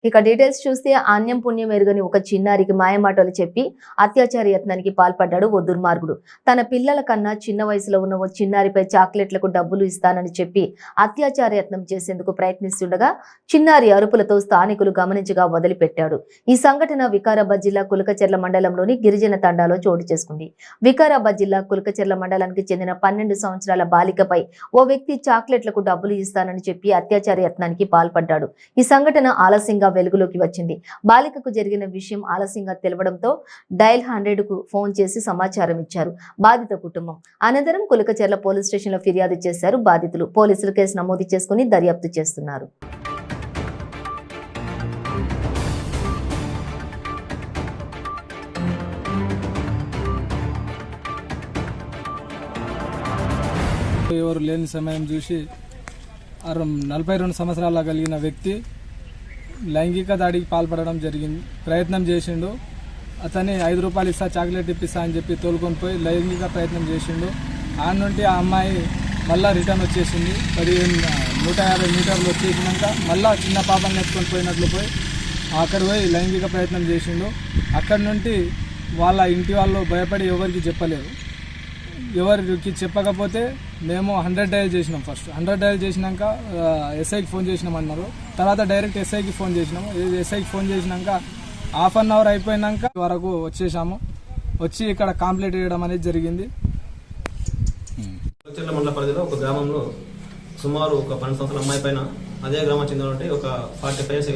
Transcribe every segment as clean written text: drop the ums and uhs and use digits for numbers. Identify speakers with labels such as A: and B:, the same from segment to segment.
A: ఇక డీటెయిల్స్ చూస్తే ఆన్యం పుణ్యం ఎరుగని ఒక చిన్నారికి మాయమాటలు చెప్పి అత్యాచార యత్నానికి పాల్పడ్డాడు ఓ దుర్మార్గుడు. తన పిల్లల కన్నా చిన్న వయసులో ఉన్న ఓ చిన్నారిపై చాక్లెట్లకు డబ్బులు ఇస్తానని చెప్పి అత్యాచార యత్నం చేసేందుకు ప్రయత్నిస్తుండగా చిన్నారి అరుపులతో స్థానికులు గమనించగా వదిలిపెట్టాడు. ఈ సంఘటన వికారాబాద్ జిల్లా కులకచెర్ల మండలంలోని గిరిజన తండాలో చోటు చేసుకుంది. వికారాబాద్ జిల్లా కులకచెర్ల మండలానికి చెందిన 12 సంవత్సరాల బాలికపై ఓ వ్యక్తి చాక్లెట్లకు డబ్బులు ఇస్తానని చెప్పి అత్యాచార యత్నానికి పాల్పడ్డాడు. ఈ సంఘటన ఆలస్యంగా వెలుగులోకి వచ్చింది. బాలికకు జరిగిన విషయం ఆలస్యంగా తెలవడంతో డయల్ 100కు ఫోన్ చేసి సమాచారం ఇచ్చారు బాధిత కుటుంబం. అనంతరం కులకచెర్ల పోలీస్ స్టేషన్లో ఫిర్యాదు చేశారు బాధితులు. పోలీసులు కేసు నమోదు చేసుకుని దర్యాప్తు చేస్తున్నారు.
B: ఎవరు లేని సమయం చూసి 42 సంవత్సరాల కలిగిన వ్యక్తి లైంగిక దాడికి పాల్పడడం జరిగింది. ప్రయత్నం చేసిండు. అతని 5 రూపాయలు ఇస్తా, చాక్లెట్ ఇప్పిస్తా అని చెప్పి తోలుకొని పోయి లైంగిక ప్రయత్నం చేసిండు. ఆ నుండి ఆ అమ్మాయి మళ్ళీ రిటర్న్ వచ్చేసింది. 150 మీటర్లు వచ్చేసినాక మళ్ళీ చిన్న పాపని ఎత్తుకొని పోయినట్లు పోయి అక్కడ పోయి లైంగిక ప్రయత్నం చేసిండు. అక్కడి నుండి వాళ్ళ ఇంటి వాళ్ళు భయపడి ఎవరికి చెప్పలేదు. ఎవరికి చెప్పకపోతే మేము 100 డయల్ చేసినాం. ఫస్ట్ 100 డయల్ చేసినాక ఎస్ఐకి ఫోన్ చేసినాం అన్నారు. తర్వాత డైరెక్ట్ ఎస్ఐకి ఫోన్ చేసినాము. ఎస్ఐకి ఫోన్ చేసినాక హాఫ్ అన్ అవర్ అయిపోయినాక వరకు వచ్చేసాము. వచ్చి ఇక్కడ కంప్లైంట్ చేయడం అనేది జరిగింది.
C: కులకచెర్ల మండల పరిధిలో ఒక గ్రామంలో సుమారు ఒక 12 సంవత్సరాల అమ్మాయి పైన అదే గ్రామం చెందినటువంటి ఒక 45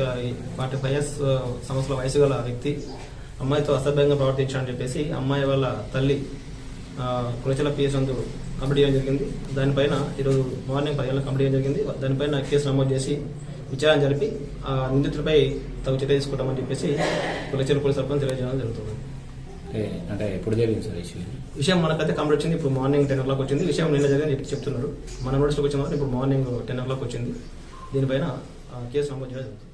C: సంవత్సరాల వయసు గల వ్యక్తి అమ్మాయితో అసభ్యంగా ప్రవర్తించాడని చెప్పేసి అమ్మాయి వాళ్ళ తల్లి కులకచెర్ల పిఎస్ నందు కంప్లీట్ చేయడం జరిగింది. దానిపైన ఈరోజు మార్నింగ్ 10 గంటలకు కంప్లీట్ చేయడం జరిగింది. దానిపైన కేసు నమోదు చేసి విచారణ జరిపి నిందితులపై తగు చర్య తీసుకుంటామని చెప్పేసి కులకచెర్ల పోలీస్ తరఫున తెలియజేయడం జరుగుతుంది.
D: అంటే ఎప్పుడు జరిగింది సార్
C: విషయం మనకైతే కంప్లీట్ వచ్చింది. ఇప్పుడు మార్నింగ్ 10 o'clock వచ్చింది. విషయం నిన్న జరిగింది చెప్తున్నారు. మన నోటీస్లోకి వచ్చిన ఇప్పుడు మార్నింగ్ 10 o'clock వచ్చింది. దీనిపైన కేసు నమోదు చేయడం జరుగుతుంది.